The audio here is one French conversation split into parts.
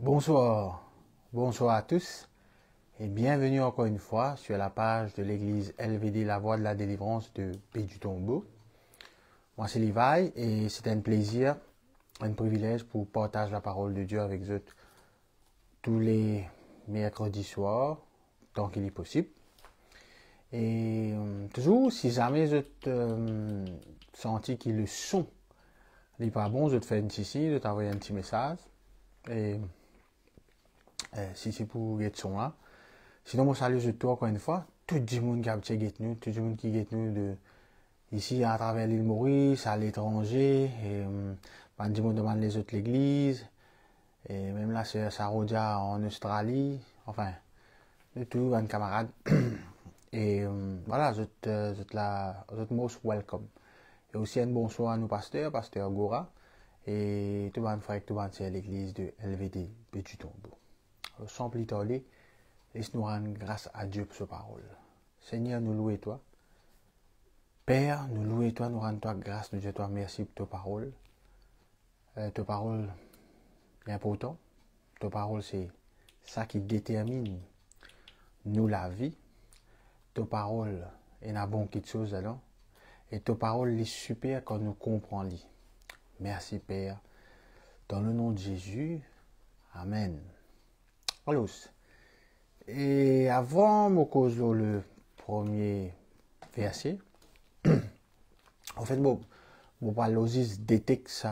Bonsoir, bonsoir à tous et bienvenue encore une fois sur la page de l'église LVD La Voix de la Délivrance de Pays du Tombeau. Moi c'est Levi et c'est un plaisir, un privilège pour partager la parole de Dieu avec vous tous les mercredis soirs, tant qu'il est possible. Et toujours, si jamais vous senti que le son n'est pas bon, je te fais une ici, je t'envoie un petit message. Et si c'est pour être son là. Sinon, moi, salut tout encore une fois. Tout le monde qui a guette nous, tout le monde qui guette nous de ici à travers l'île Maurice, à l'étranger, et pas du monde demande les autres l'église, et même là, c'est Sarodia en Australie, enfin, de tout, un camarade. Et voilà, vous êtes most welcome. Et aussi un bonsoir à nos pasteurs, pasteur Gora, et tout le monde frère, tout le monde c'est l'église de LVD, Petit Tombeau. Sans plus tarder, laisse-nous rendre grâce à Dieu pour sa parole. Seigneur, nous louons toi. Père, nous louons toi, nous rendons toi grâce, nous disons toi merci pour ta parole. Ta parole est importante. Ta parole, c'est ça qui détermine nous la vie. Ta parole est une bonne petite chose alors. Et ta parole est super quand nous comprenons. Merci Père. Dans le nom de Jésus. Amen. Alors, et avant de cause le premier verset, en fait, je parle aussi des textes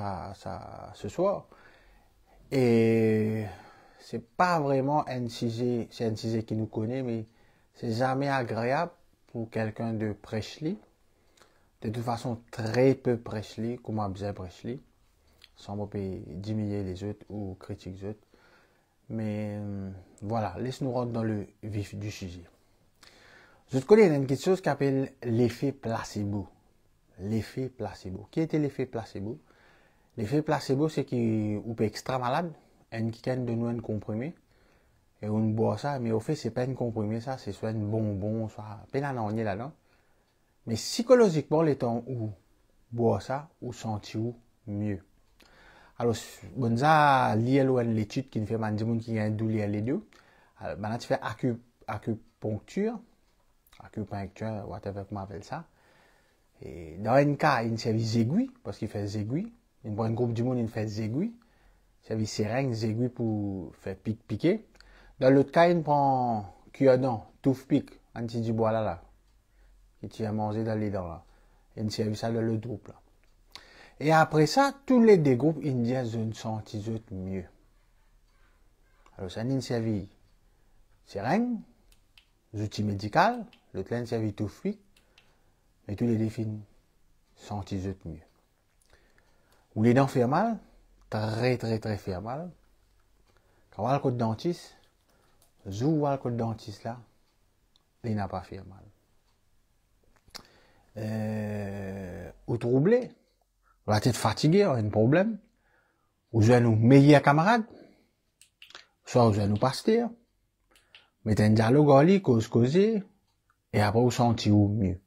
ce soir. Et c'est pas vraiment un sujet, c'est un sujet qui nous connaît, mais c'est jamais agréable pour quelqu'un de prêcher. De toute façon, très peu prêcher, comme on bien prêcher, sans diminuer les autres ou critiquer les autres. Mais voilà, laisse-nous rentrer dans le vif du sujet. Je te connais une chose qui s'appelle l'effet placebo. L'effet placebo. Qui était l'effet placebo? L'effet placebo, c'est qu'on peut extra malade, un qui de nous un comprimé, et on boit ça, mais au fait, c'est pas un comprimé, ça, c'est soit un bonbon, soit peine à n'en là-dedans. Mais psychologiquement, les temps où boire ça, ou sentir mieux. Alors, bon, ça, l'étude qui fait man qui a un douleur les deux. Alors, maintenant, tu fais acupuncture, whatever comment on appelle ça. Et dans un cas, il servait aiguilles, parce qu'il fait aiguilles. Il prend un groupe du monde, il fait aiguilles. Il servait seringues, aiguilles pour faire piquer. Dans l'autre cas, il prend cure-dent, toothpick, un petit du bois là, qui tient à manger dans les dents là. Il servait ça dans le groupe là. Et après ça, tous les deux groupes, ils disent une senti mieux. Alors, ça n'a servi seringue, outils médicaux, l'autre n'a servi tout fruit, mais tous les deux finissent senti mieux. Ou les dents font mal, très fait mal. Quand on va le dentiste, zou le dentiste là, il n'a pas fait mal. Ou troublé, on va être fatigué, on a un problème. Ou je vais nous meilleurs camarades, soit vous allez nous pasteur, mettez un dialogue en ligne, causer, et après vous sentez mieux.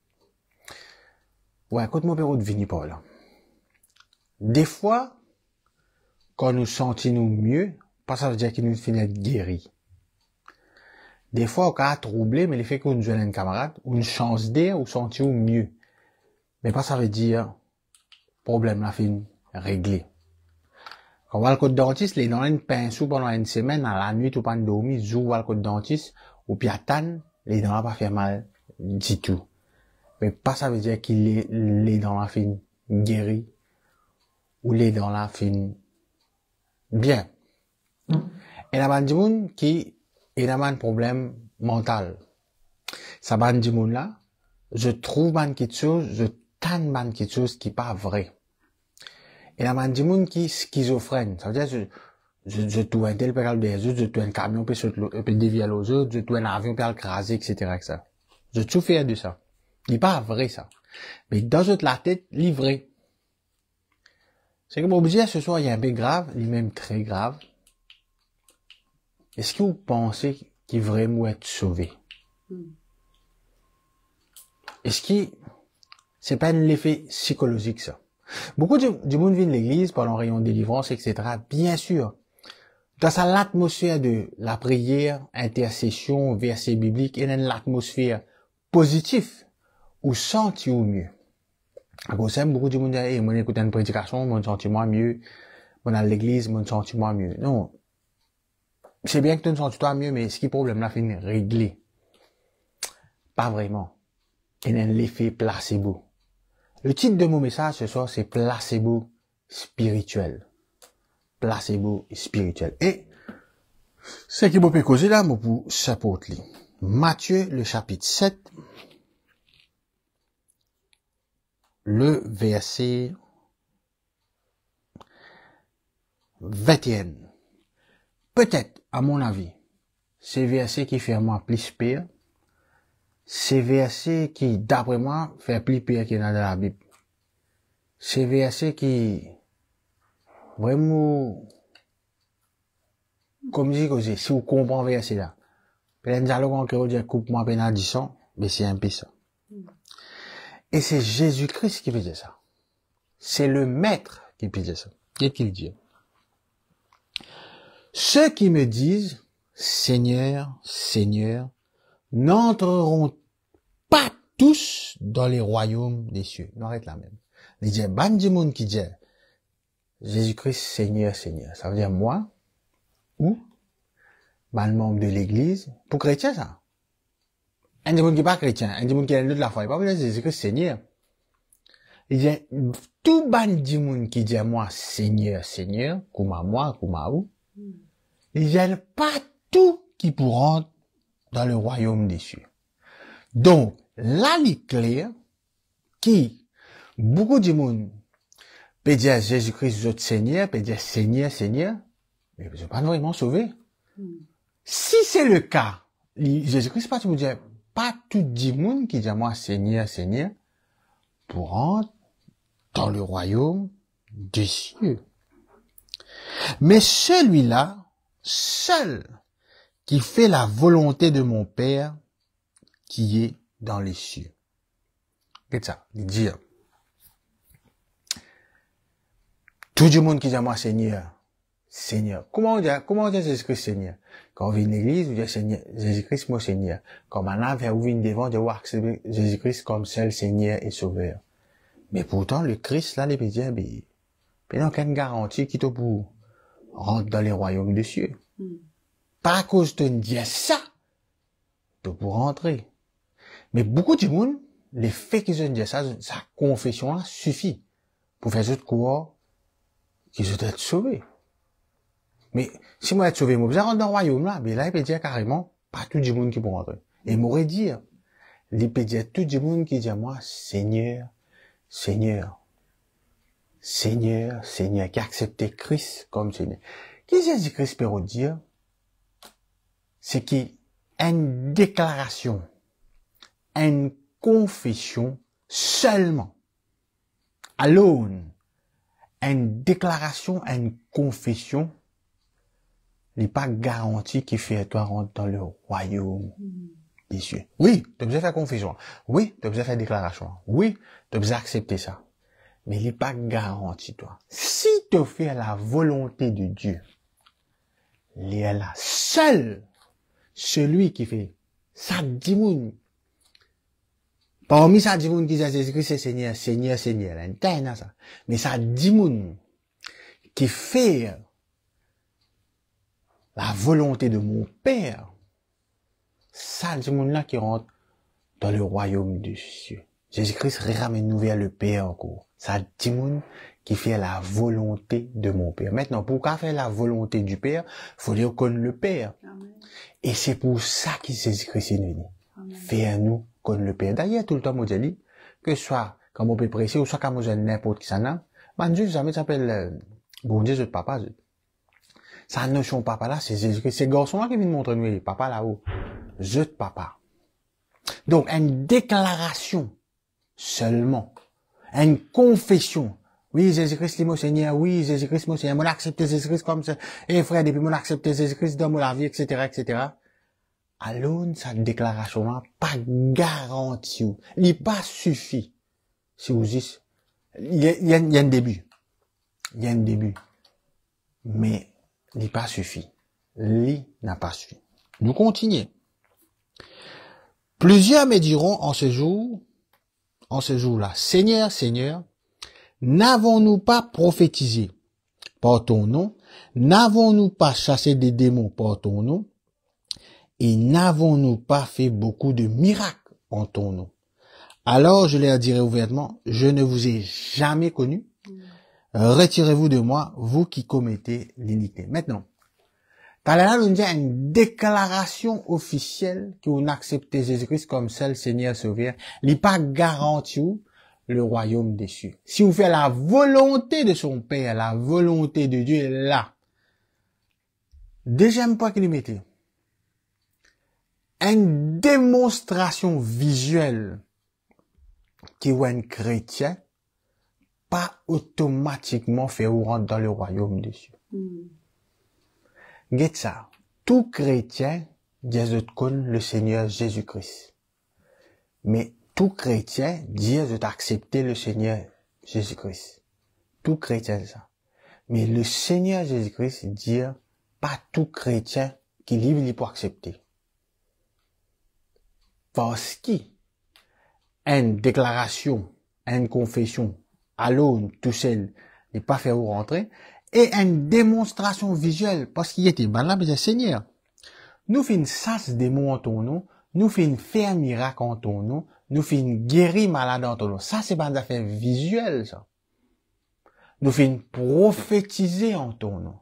Ouais, écoute mon père de vini pas là. Des fois, quand nous sentons mieux, pas ça veut dire qu'il nous finit guéri. Des fois, on a troublé, mais le fait qu'on nous donne un camarade, ou une chance d'air, ou sentir mieux. Mais pas ça veut dire, problème la fin réglé. Quand on va le dentiste, les dents une pinceau pendant une semaine, à la nuit, ou pas dormir, zou va le dentiste, ou puis attendre, les dents pas fait mal, du tout. Mais pas ça veut dire qu'il les dents la fin guéri, ou les dents la fin bien. Et la bande du monde qui est un problème mental. Ça bande du monde là, je trouve quelque chose, je tente quelque chose qui n'est pas vrai. Et la bande du monde qui est schizophrène. Ça veut dire, je trouve un tel péral des autres, je trouve un camion peut dévier aux autres, je trouve un avion peut le craser, etc., etc. Je tout fais de ça. Il n'est pas vrai, ça. Mais dans la tête, livré. C'est que, bon, ce soir, il y a un peu grave, il est même très grave. Est-ce que vous pensez qu'il va vraiment être sauvé? Est-ce que c'est pas un effet psychologique, ça? Beaucoup du monde vient de l'église pendant rayon de délivrance, etc. Bien sûr. Dans ça, l'atmosphère de la prière, intercession, verset biblique, et dans l'atmosphère positive, ou senti ou mieux. À cause ça, beaucoup de monde dit, moi, écoute une prédication, moi, senti moi mieux. Moi, à l'église, moi, senti moi mieux. Non. C'est bien que tu ne sens toi mieux, mais ce qui est problème là, finit réglé. Pas vraiment. Il y a l'effet placebo. Le titre de mon message ce soir, c'est placebo spirituel. Placebo spirituel. Et, ce qui m'a causé là, moi, pour s'apporter. Matthieu, le chapitre 7, le verset 21. Peut-être, à mon avis, c'est verset qui fait moi plus pire. C'est verset qui, d'après moi, fait plus pire qu'il y en a dans la Bible. C'est verset qui, vraiment, comme je dis, si vous comprenez verset là, peut-être que vous dire coupe-moi pénalisant, mais c'est un peu ça. Et c'est Jésus-Christ qui faisait ça. C'est le maître qui faisait ça. Qu'est-ce qu'il dit? Ceux qui me disent, Seigneur, Seigneur, n'entreront pas tous dans les royaumes des cieux. Non, arrête là même. Il dit, ban du monde qui dit, Jésus-Christ, Seigneur, Seigneur. Ça veut dire moi, ou, ban membre de l'église, pour chrétien, ça. Un du monde qui n'est pas chrétien, un du monde qui est de la foi, il pas dire Jésus-Christ, Seigneur. Il dit, tout ban du monde qui dit moi, Seigneur, Seigneur, comme moi, comme ou, il n'y a pas tout qui pourront dans le royaume des cieux. Donc, là, il est clair qui, beaucoup de monde peut dire Jésus-Christ, votre Seigneur, peut dire Seigneur, Seigneur, mais ils ne sont pas vraiment sauvés. Si c'est le cas, Jésus-Christ, pas tout dire, pas tout le monde qui dit moi Seigneur, Seigneur, pourront dans le royaume des cieux. Mais celui-là, seul, qui fait la volonté de mon Père, qui est dans les cieux. Qu'est-ce ça? Il dit, tout le monde qui dit à moi, Seigneur, Seigneur. Comment on dit Jésus-Christ Seigneur? Quand on vient à l'église, on dit Seigneur, Jésus-Christ mon Seigneur. Quand maintenant, on vient devant, on dit accepter Jésus-Christ comme seul Seigneur et Sauveur. Mais pourtant, le Christ, là, il peut dire, il n'y a aucune garantie qui te pour rentrer dans les royaumes des cieux. Pas à cause de dire ça, tu pour rentrer. Mais beaucoup de monde, les faits qu'ils ont dit ça, sa confession là suffit pour faire autre quoi qu'ils ont été sauvés. Mais si moi être sauvé, moi, je rentre dans le royaume là, mais là, il peut dire carrément, pas tout le monde qui peut rentrer. Et m'aurait dit, il peut dire tout le monde qui dit à moi, Seigneur, Seigneur, Seigneur, Seigneur, qui a accepté Christ comme Seigneur. Qu'est-ce que Jésus-Christ peut dire? C'est qu'il y a une déclaration, une confession seulement. Alone. Une déclaration, une confession, n'est pas garantie qui fait toi rentrer dans le royaume des cieux. Oui, tu as besoin de faire confession. Oui, tu as besoin de faire déclaration. Oui, tu as besoin d'accepter ça. Mais il n'est pas garanti, toi. Si tu fais la volonté de Dieu, il est là seul, celui qui fait ça dit moun. Parmi ça dit moun qui dit Jésus-Christ c'est Seigneur, Seigneur, Seigneur. Là, ça. Mais ça dit moun qui fait la volonté de mon Père. Ça dit moun là qui rentre dans le royaume des cieux. Jésus-Christ ramène nous vers le Père encore. Ça dit moun qui fait la volonté de mon Père. Maintenant, pour qu'à faire la volonté du Père, faut dire qu'on le Père. Amen. Et c'est pour ça que Jésus-Christ est venu. Faire nous qu'on le Père. D'ailleurs, tout le temps, moi, je dis, que ce soit comme on peut prêcher, ou soit comme on dit n'importe qui ça n'a, man, Dieu, jamais s'appelle, bon Dieu, je papa, ça notion papa là, c'est Jésus-Christ. C'est garçon là qui vient montrer nous, papa là-haut. Je papa. Donc, une déclaration seulement. Une confession. Oui, Jésus-Christ, est mon Seigneur. Oui, Jésus-Christ, mon Seigneur. Moi, accepté Jésus-Christ comme ça. Et frère, depuis moi, accepté Jésus-Christ dans mon vie, etc., etc. Alors, cette déclaration-là, pas garantie. Il n'est pas suffit. Si vous dites, il y a un début. Il y a un début. Mais, il pas suffi. Il n'a pas suffi. Nous continuons. Plusieurs me diront en ce jour-là, Seigneur, Seigneur, n'avons-nous pas prophétisé par ton nom? N'avons-nous pas chassé des démons par ton nom? Et n'avons-nous pas fait beaucoup de miracles en ton nom? Alors je leur dirai ouvertement, je ne vous ai jamais connu. Retirez-vous de moi, vous qui commettez l'iniquité. Maintenant, là, nous dit une déclaration officielle qu'on accepte Jésus-Christ comme seul Seigneur Sauveur. Il n'est pas garanti le royaume des cieux. Si vous faites la volonté de son Père, la volonté de Dieu est là. Deuxième point qu'il mettait. Une démonstration visuelle qui est un chrétien, pas automatiquement fait ou rentrer dans le royaume des cieux. Get ça. Tout chrétien, Dieu connaît le Seigneur Jésus-Christ. Mais tout chrétien, Dieu veut accepter le Seigneur Jésus-Christ. Tout chrétien, c'est ça. Mais le Seigneur Jésus-Christ, Dieu, pas tout chrétien qui livre, il peut accepter. Parce qu'une déclaration, une confession, à l'aune, tout seul, n'est pas fait où rentrer, et une démonstration visuelle, parce qu'il était ben là, mais Seigneur, nous faisons chasse démons en ton nom, nous faisons faire miracle en ton nom, nous faisons guérir malade en ton nom. Ça, c'est pas une affaire visuelle, ça. Nous faisons prophétiser en ton nom.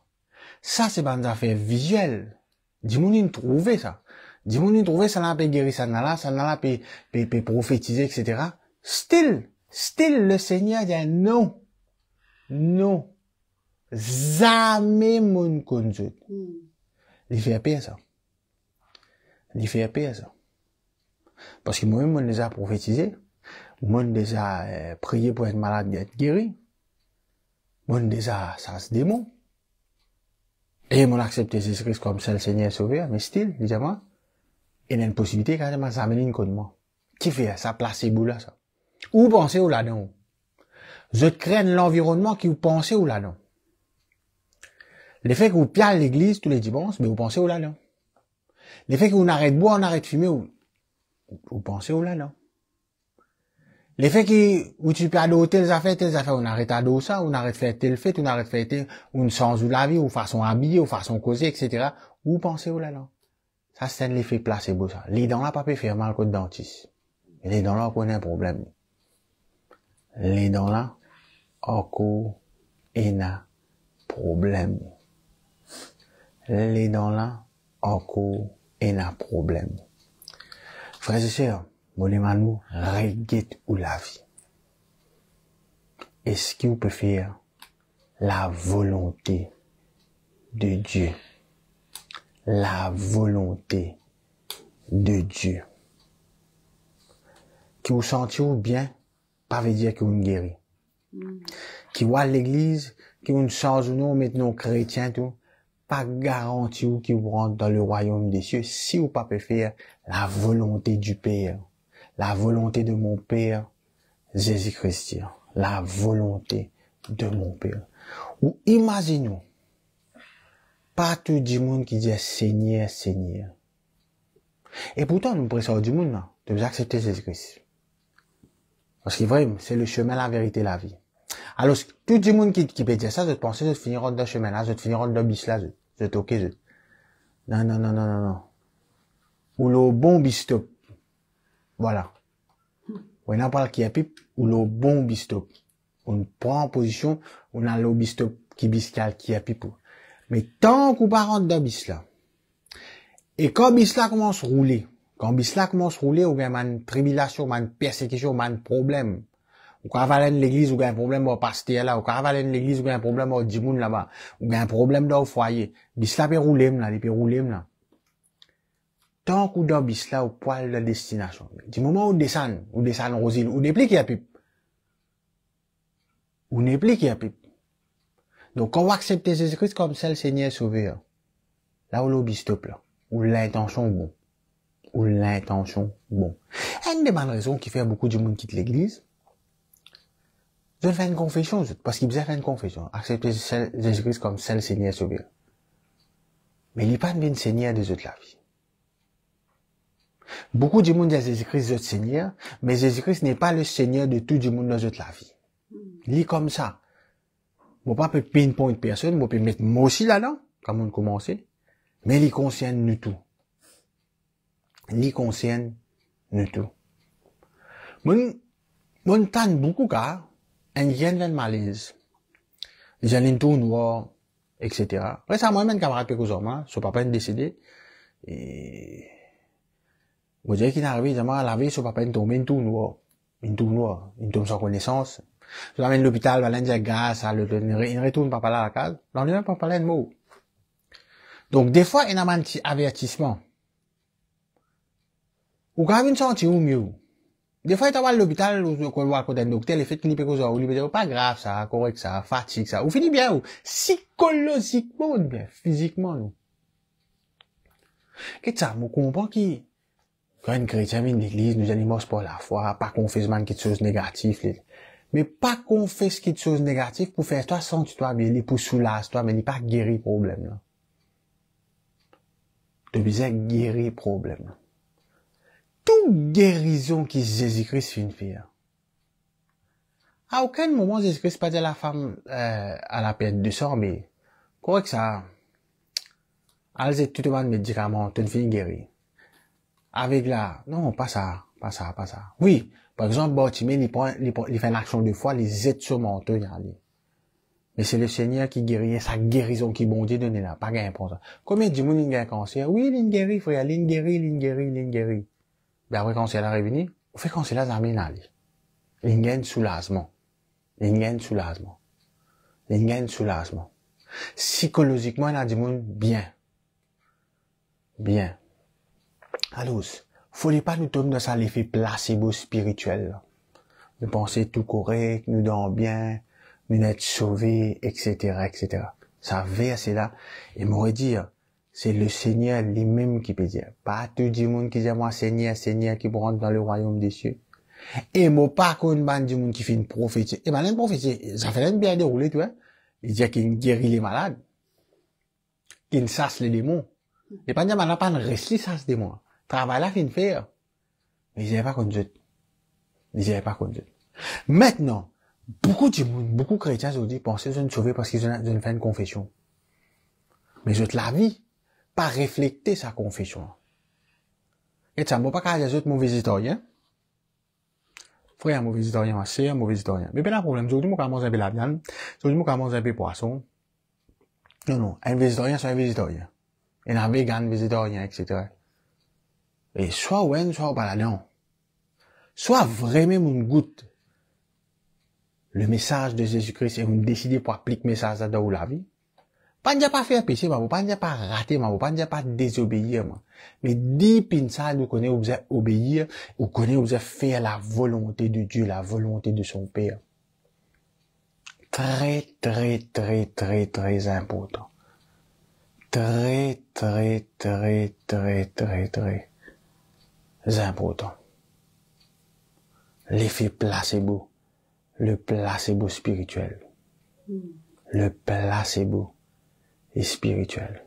Ça, c'est pas une affaire visuelle. Dis-moi, nous trouver ça. Dis-moi, nous trouver ça, n'a pas guéri, ça n'a pas prophétiser, etc. Still, le Seigneur dit non. Non. Jamais mon conduite. Il fait pire ça. Il fait pire ça. Parce que moi-même, on les a prophétisé. Moi, on les a prié pour être malade, d'être guéri. Moi, on les a, ça se démon. Et on a accepté Jésus-Christ comme seul Seigneur Sauveur, mais still, dis-moi, il y a une possibilité quand même, ça amène une contre moi. Qui fait ça, placebo là, ça? Ou pensez ou là-dedans? Je crée l'environnement qui vous pensez ou là-dedans? Le fait que vous pialez l'église tous les dimanches, mais vous pensez où là-dedans? Le fait que vous n'arrêtez de boire, on arrête de fumer, vous pensez où là-dedans? Le fait que vous tu peux telles affaires, on arrête d'ado ça, on arrête de faire tel fait, on arrête de faire tel, on change la vie, ou façon habiller, ou façon causer, etc. Vous pensez où là-dedans? Ça, c'est un effet placebo, ça. Les dents là, pas peut faire mal qu'au dentiste. Et les dents là, on connaît un problème. Les dents là, encore, il y a un problème. Les dents là, encore, il y a un problème. Frères et sœurs, Molémanou, reguette ou la vie. Est-ce que vous pouvez faire la volonté de Dieu? La volonté de Dieu. Qui vous sentez bien, pas veut dire que vous guéri. Qui voit l'église, qui vous change ou non, maintenant chrétien, tout, pas garanti ou qui vous rentre dans le royaume des cieux si vous pas pouvez faire la volonté du Père. La volonté de mon Père, Jésus-Christ. La volonté de mon Père. Ou imaginez-nous, pas tout du monde qui dit Seigneur, Seigneur. Et pourtant, nous pressons du monde, là, de vous accepter Jésus-Christ. Parce que vraiment, c'est le chemin, la vérité, la vie. Alors, tout le monde qui peut dire ça, je te pense, je te finirai dans le chemin là, je te finirai dans le bis là, je te ok, non. Ou le bon bistop. Voilà. On n'a pas qui a pipe, ou le bon bistop. On prend en position, on a le bistop qui biscal qui a pipe. Mais tant qu'on pas rentre dans bis là, et quand bis là commence à rouler, ou bien une tribulation, une persécution, un problème, ou quand va l'église, ou bien un problème au pasteur là, ou quand va l'église, ou bien un problème au dimoun là-bas, ou bien un problème dans le foyer, bis là peut rouler là. Tant qu'on dans bis là, au poil de destination. Du moment où descend Rosile, ou n'est plus qui a pipe. Donc, quand on va accepter Jésus-Christ comme seul Seigneur Sauveur, là où l'obis stop là, où l'intention bon. Une des bonnes raisons qui fait beaucoup de monde quitte l'église, je vais faire une confession, parce qu'il besoin faire une confession, accepter Jésus-Christ comme seul Seigneur Sauveur. mais il n'est pas de Seigneur des autres la vie. Beaucoup de monde disent Jésus-Christ est Seigneur, mais Jésus-Christ n'est pas le Seigneur de tout le monde dans la vie. Il est comme ça. Bon, pas peut pinpoint personne, bon, peut mettre moi aussi là-dedans, comme on commence, mais il concerne nous tout. Il concerne nous tout. Mon tante beaucoup car, un vient de malaise. Les gens tout noirs, etc. Récemment, même camarade Pécouzoma, son papa est décédé, et, vous dire qu'il est arrivé, à la vie, son papa est tombé, une tout noir, il tombe sans connaissance. Je l'amène à l'hôpital, il dire grâce, il retourne papa là à la case, dans le même papa là, de mot. Donc, des fois, il y a un petit avertissement. Ou quand même, senti ou mieux. Des fois, il y a à l'hôpital, ou qu'on voit côté docteur, les fait qu'il peut causer, ou lui dire, pas grave, ça, correct, ça, fatigue, ça. Ou finit bien, ou, psychologiquement, bien, physiquement, nous. Qu'est-ce que ça, moi, comprends qui, quand un chrétien vient de l'église, nous allons pour la foi, pas qu'on fait quelque chose de négatif, mais pas qu'on fait quelque chose de négatif pour faire toi sentir toi bien, pour soulager toi, mais il pas guérir problème, là. Tu besoin guérir problème, là. Toute guérison qui Jésus-Christ fait une fille. À aucun moment Jésus-Christ pas dit à la femme à la perte de sang, mais correct ça. Elle tout le monde médicaments, tu finis guéri. Avec la, non, pas ça. Oui, par exemple, Bartimée, il fait une action de foi, les aides sur menton, il y a mais c'est le Seigneur qui guérit, sa guérison qui bon Dieu donne là, pas gain pour ça. Combien de monde il a un cancer? Oui, il guérit, frère, il guérit. Ben après, quand c'est là revenu, on fait quand c'est là, ça amène à lui. Il gagne soulagement. Psychologiquement, il a du monde bien. Alors, faut pas nous tomber dans ça, l'effet placebo spirituel, là. Nous penser tout correct, nous dormons bien, nous être sauvés, etc. Ça verse là, et m'aurait dire, c'est le Seigneur lui-même qui peut dire. Pas tout le monde qui dit moi Seigneur, qui rentre dans le royaume des cieux. Et moi pas qu'on bande du monde qui fait une prophétie. Et ben une prophétie, ça fait bien dérouler, tu vois. Il dit qu'il guérit les malades. Qu'il chasse les démons. Et pas dire malade pas rester chasse les démons. Travail là fin faire. Mais ils n'avaient pas conduit. Maintenant, beaucoup de monde, beaucoup de chrétiens aujourd'hui pensent qu'ils sont sauvés parce qu'ils ont fait une confession. Mais je te la vie. Pas refléter sa confession. Et ça, moi, pas qu'à les autres mauvais historiens. Frère, un mauvais historien, ma sœur, un mauvais historien. Mais ben, le problème, aujourd'hui, moi, commence un peu la viande. Aujourd'hui, moi, commence un peu poisson. Non, un végétarien, c'est un végétarien. Et un vegan, végétarien, etc. Et soit ouais, soit pas là, non. Soit vraiment, on goûte le message de Jésus-Christ et on décide pour appliquer le message dans la vie. Pas dire pas faire péché, pas dire pas rater, pas dire pas désobéir, mais dit ça, nous connaissons, vous obéir, vous connaissez, vous faire la volonté de Dieu, la volonté de son Père. Très important. Très important. L'effet placebo. Le placebo spirituel. Le placebo est spirituel.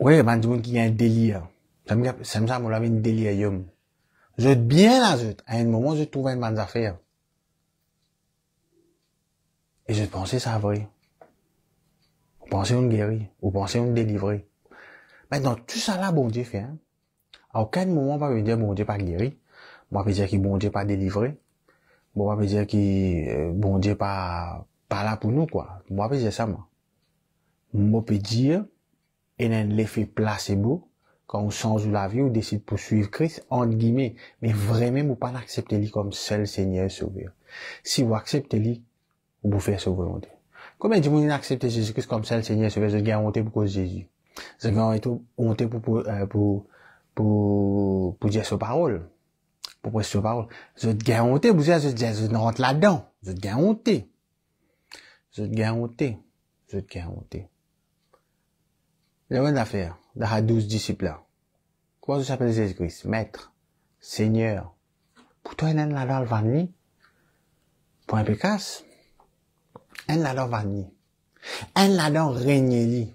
Oui, ben, du monde qui a un délire. Ça me semble, on avait un délire, Je suis bien là, à un moment, je trouvais une bonne affaire. Et je pensais ça vrai. Vous pensez on guérit. Vous pensez on délivrer. Maintenant, tout ça là, bon Dieu fait, hein. À aucun moment, on va me dire, bon Dieu pas guéri. Moi, on va dire que bon Dieu pas délivré. Bon, on va dire que, bon Dieu pas là pour nous, quoi. Moi, on va dire ça, moi. Moi, peut dire, et l'effet placebo, quand on change la vie, on décide de poursuivre Christ, entre guillemets, mais vraiment, vous pas l'accepter lui comme seul Seigneur et Sauveur. Si vous acceptez lui, vous pouvez faire sa volonté. Combien de monde acceptent Jésus-Christ comme seul Seigneur et Sauveur, je gagne honte pour cause de Jésus. Je gagne honte pour dire sa parole. Pour prêcher sa parole. Je gagne honte pour dire, je rentre là-dedans. Je gagne honte. Il y a une affaire, dans les 12 disciples là. Comment ça s'appelle Jésus-Christ? Maître, Seigneur. Pour toi, il y a là dans le vanni. Pour un pécasse. Il y a là dans le vanni. Elle là-dedans règne li.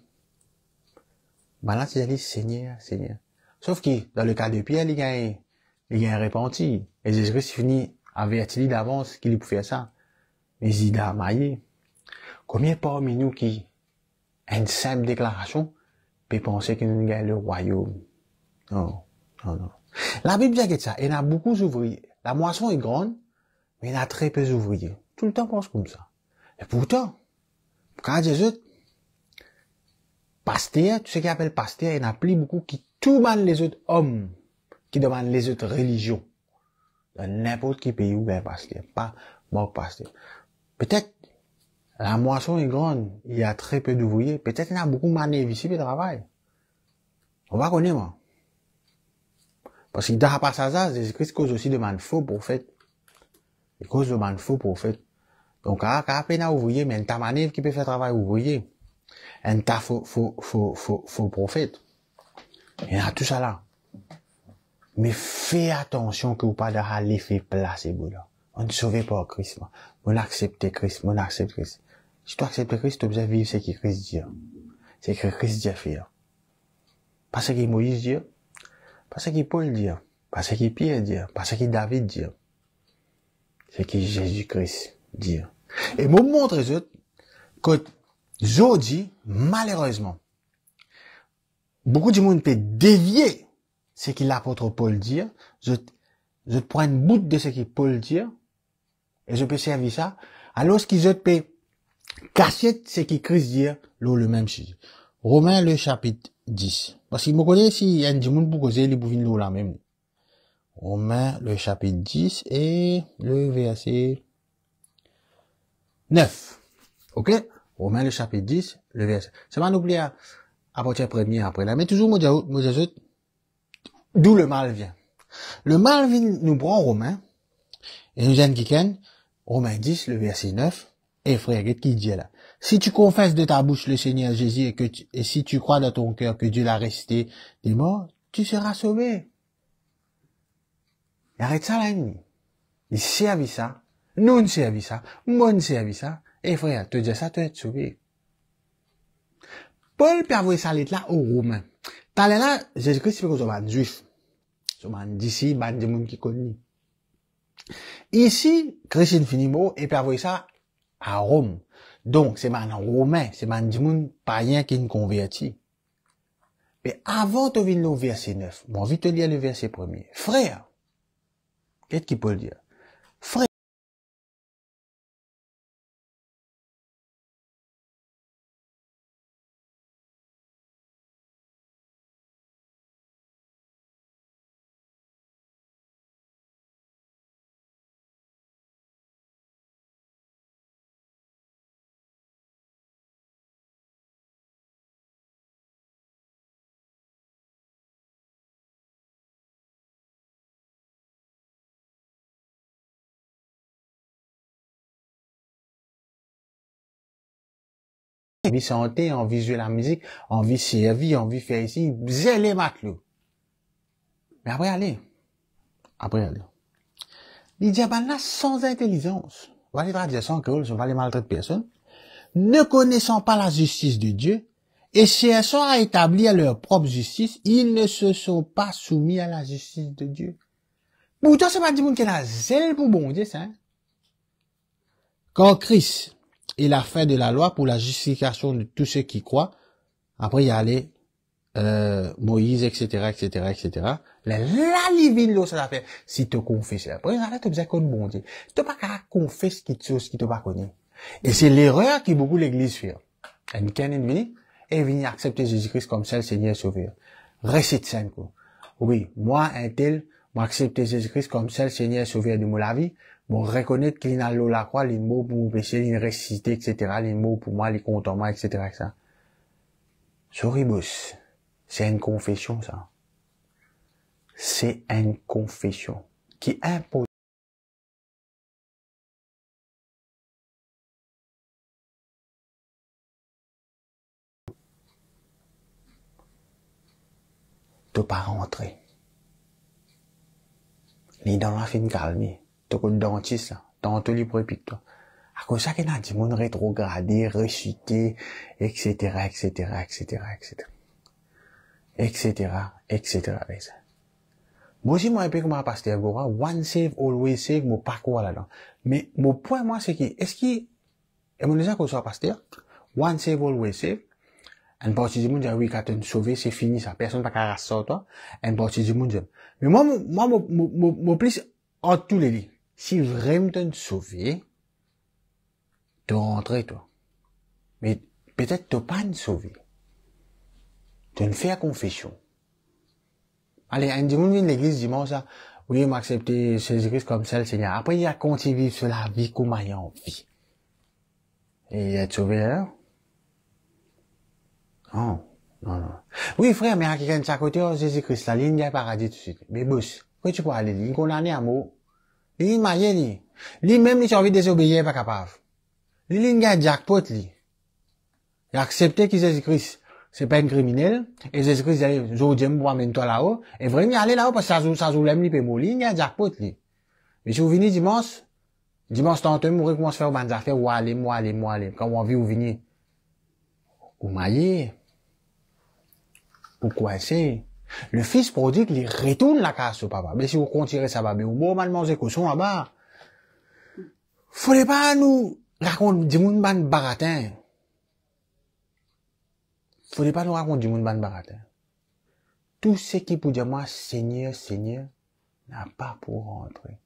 Ben là, tu dis, Seigneur, Seigneur. Sauf que, dans le cas de Pierre, il a repenti. Et Jésus-Christ finit averti d'avance qu'il pouvait faire ça. Mais il a maillé. Combien parmi nous qui, une simple déclaration, peut penser que nous gagnons le royaume? Non, non, non. La Bible dit que ça, il y a beaucoup d'ouvriers. La moisson est grande, mais il y a très peu d'ouvriers. Tout le temps, on pense comme ça. Et pourtant, quand Jésus, pasteur, tout ce qu'il appelle pasteur, il y en a plus beaucoup qui tout demandent les autres hommes, qui demandent les autres religions. Dans n'importe quel pays où il y a un pasteur, pas mort pasteur. Peut-être, la moisson est grande, il y a très peu d'ouvriers. Peut-être il y a beaucoup de manœuvres ici qui travaillent. On va connaître, moi. Parce que dans la passage, Jésus-Christ cause aussi de faux prophètes. Il cause de faux prophètes. Donc, à peine à ouvrier, mais une manœuvre qui peut faire travail ouvrier. Un tas faux prophète. Il y a tout ça là. Mais fais attention que vous pas d'avoir l'effet placebo là. On ne sauve pas Christ. On accepte Christ. On accepte Christ. Si tu acceptes Christ, tu dois vivre ce que Christ dit. C'est ce que Christ dit à faire. Pas ce que Moïse dit. Pas ce que Paul dit. Pas ce que Pierre dit. Pas ce que David dit. C'est ce que Jésus-Christ dit. Et moi montre que aujourd'hui, malheureusement, beaucoup de monde peut dévier ce que l'apôtre Paul dit. Je prends une bout de ce que Paul dit et je peux servir ça. Alors qu'ils peut cacher ce que Christ dit, le même sujet. Romains le chapitre 10. Parce que je connais si il y a un monde pour causer les bouvines l'eau là même. Romains le chapitre 10 et le verset 9. Ok? Romains le chapitre 10, le verset. C'est pas n'oublier à partir premier après là. Mais toujours, moi, d'où le mal vient. Le mal vient nous prend Romains. Et nous avons dit Romains 10, le verset 9. Et frère, qu'est-ce qu'il dit là? Si tu confesses de ta bouche le Seigneur Jésus et si tu crois dans ton cœur que Dieu l'a resté des morts, tu seras sauvé. Et arrête ça là, il servi ça. Nous servi ça. Moi servi ça. Et frère, te dis ça, tu es sauvé. Paul peut avoir ça là aux Romains. T'as là, Jésus-Christ fait que c'est un juif. C'est un d'ici, des gens qui connaissent. Ici, Christine Finimo, et peut avoir ça à Rome. Donc, c'est un Romain, c'est un gens païen qui nous convertit. Mais avant de venir au verset 9, bon, vite te lire le verset premier. Frère, qu'est-ce qu'il peut dire? Frère, envie chanter, envie jouer la musique, envie servir, envie faire ici, zélé matelot. Mais après aller. Il dit, ben là, sans intelligence. On va les traduire sans que on va les maltraiter personne. Ne connaissant pas la justice de Dieu, et cherchant à établir leur propre justice, ils ne se sont pas soumis à la justice de Dieu. Pourtant, c'est pas du monde qui a zèle pour bon Dieu, ça. Quand Christ est la fin de la loi pour la justification de tous ceux qui croient, après il y a les Moïse, etc., etc., etc. La livine l'eau, ça s'appelle, si tu confesses. Après, il y a besoin de bon Dieu. Tu pas qu'à confesser quelque chose qui te pas connaît. Et c'est l'erreur qui beaucoup l'église fait. Elle vient et vient accepter Jésus-Christ comme seul Seigneur Sauveur. Récite ça, quoi. Oui, moi, un tel, moi accepter Jésus-Christ comme seul Seigneur Sauveur de mon vie, bon, reconnaître qu'il a l'eau la croix, les mots pour mon péché, les réciter, etc., les mots pour moi, les comptes en moi, etc., etc. Soribus. C'est une confession, ça. C'est une confession qui impose de pas rentrer. Ni dans la fin calme, tu es dentiste, là, dans tout les prépique, toi. À cause de ça, qu'il y a des gens rétrogradés, rechutés, etc., etc., etc., etc., etc., etc., etc. Moi aussi, moi, un peu comme un pasteur Gora, one save, always save, mon parcours là-dedans. Mais, mon point, moi, c'est que, est-ce qu'il, et mon déjà qu'on soit pasteur, one save, always save, une partie du monde dit, oui, quand tu es sauvé, c'est fini, ça. Personne n'a qu'à rassurer toi. Une partie du monde dit. Mais moi, plus, en tous les lits, si vraiment tu es sauvé, tu rentres, toi. Mais, peut-être tu pas sauvé. Tu ne fais confession. Allez, un dimanche, vient l'église dimanche, ça, oui, m'a accepté Jésus-Christ comme seul Seigneur. Après, il a continué à vivre sur la vie comme il a envie. Et il est sauvé là? Non, non, non. Oui, frère, mais à quelqu'un de sa côté, oh, Jésus-Christ, la ligne est paradis tout de suite. Mais boss, quoi tu peux aller, il condamné à mort. Il est marié, lui, même, il a envie de désobéir, pas capable. Il est un jackpot, lui. Il a accepté que Jésus-Christ, c'est pas un criminel, et Jésus-Christ dit, je dis, moi, amène-toi là-haut, et vraiment, aller là-haut, parce que ça joue l'aime, il peut mourir, il y a un jackpot, lui. Mais si vous venez dimanche, tantôt, vous commencez à faire des affaires, ou aller, quand vous envie, vous venez, vous mariez, pourquoi c'est? Le fils prodigue, il retourne la casse au papa. Mais si vous continuez ça va bien, ou bon, mal manger cochon là-bas. Faudrait pas nous raconter du monde ban baratin. Faudrait pas nous raconter du monde ban baratin. Tout ce qui peut dire moi, Seigneur, Seigneur, n'a pas pour rentrer.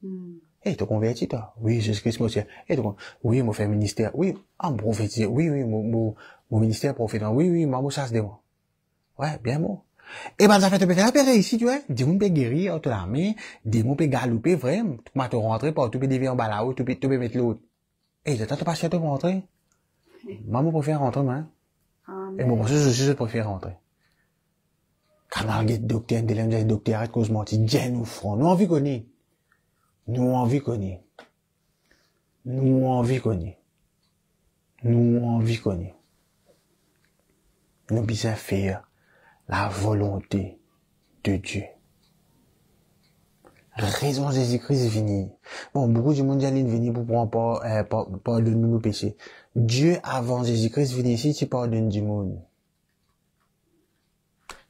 Eh, tu convertis, toi? Oui, Jésus-Christ, monsieur. Eh, oui, mon fait ministère. Oui, en prophétie. Oui, mon ministère prophète. Oui, moi, ça se démon. Ouais, bien, moi. Et ben, ça fait te faire la paix ici, tu vois. Des gens peuvent guérir, entre la main, des gens peuvent galoper, vraiment. Tu peux te rentrer, tu peux dévier en bas là-haut, tu peux mettre l'autre. Et j'attends pas si tu peux rentrer. Moi, je préfère rentrer, moi. Et moi, je préfère rentrer. Quand on regarde docteur, docteur, arrête cause menti, Dieu nous front. Nous envie qu'on est. Nous envie qu'on est. Nous envie qu'on est. Nous envie qu'on est. Nous besoin faire la volonté de Dieu. Raison Jésus-Christ vini. Bon, beaucoup du monde dit vini pour prendre pardonner nos péchés. Dieu avant Jésus-Christ vini ici, tu pardonnes du monde.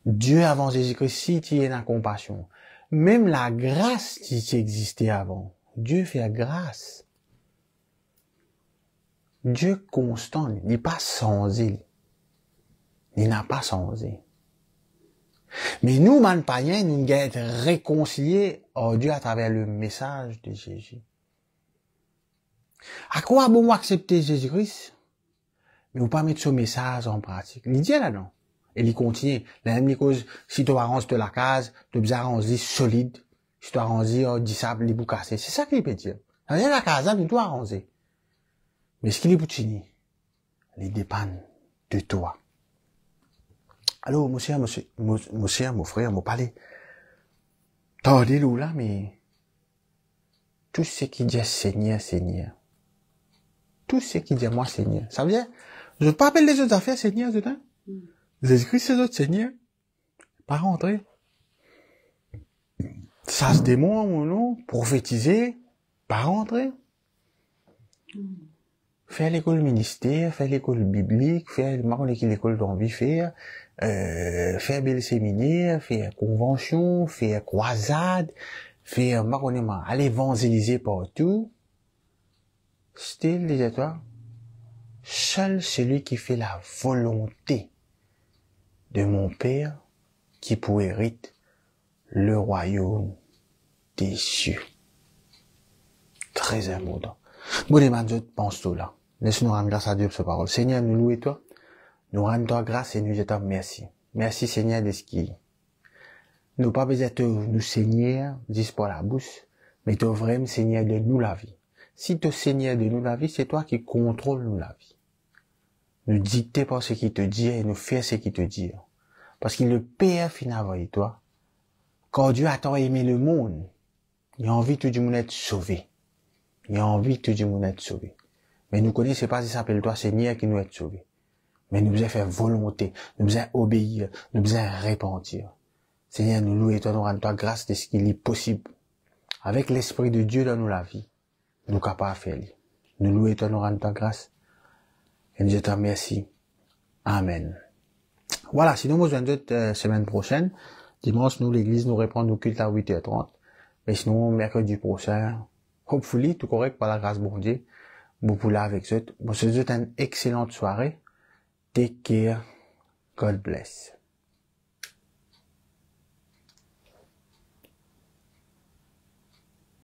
Dieu avant Jésus-Christ, si tu es dans la compassion. Même la grâce qui existait avant. Dieu fait la grâce. Dieu constant, il n'est pas sans il. Il n'a pas sans il. Mais nous, man païens, nous devons être réconciliés à Dieu à travers le message de Jésus. À quoi bon accepter Jésus-Christ? Mais vous pas mettre ce message en pratique. Il dit là, non? Et il continue. La même cause, si tu arranges de la case, tu dois arranger solide. Si tu arranges, du sable, les bouts cassés. C'est ça qu'il peut dire. Dans la case, tu dois arranger. Mais ce qu'il est poutini, il dépend de toi. Alors, mon frère, mon palais. T'as dit là, mais tout ce qui dit Seigneur, Seigneur. Tout ce qui dit moi, Seigneur. Ça veut dire, je ne peux pas appeler les autres affaires Seigneur, dedans. Jésus-Christ, ces autres Seigneur. Pas rentrer. Ça se démon, mon nom, prophétiser, pas rentrer. Faire l'école ministère, faire l'école biblique, faire l'école d'envie faire bel séminaire, faire convention, faire croisade, faire aller évangéliser partout. Style, disais-toi, seul celui qui fait la volonté de mon Père qui pour hérite le royaume des cieux. Très important. Bon, les man, je pense tout là. Laisse-nous rendre grâce à Dieu pour sa parole. Seigneur, nous louons toi. Nous rendons toi grâce et nous disons merci. Merci, Seigneur, de ce qui. Nous pas besoin de nous, Seigneur, dis pour la bouche, mais tu vraiment, Seigneur, de nous la vie. Si tu Seigneur de nous la vie, c'est toi qui contrôle nous la vie. Nous dicter par ce qu'il te dit et nous faire ce qu'il te dit. Parce que le Père final avec toi, quand Dieu a tant aimé le monde, il a envie que tout le monde être sauvé. Il a envie que tout le monde être sauvé. Mais nous connaissons pas si ça s'appelle toi, Seigneur, qui nous est sauvé. Mais nous devons faire volonté, nous devons obéir, nous devons repentir. Seigneur, nous louons et toi, nous rendons toi grâce de ce qu'il est possible. Avec l'Esprit de Dieu dans nous la vie, nous capables de faire. Nous louons ton nom, ta grâce. Et nous te remercions. Amen. Voilà, sinon, nous avons semaine prochaine. Dimanche, nous, l'église, nous répond nos cultes à 8h30. Mais sinon, mercredi prochain, hopefully, tout correct par la grâce bon Dieu. Vous pouvez avec eux. Bon, c'est une excellente soirée. Take care. God bless.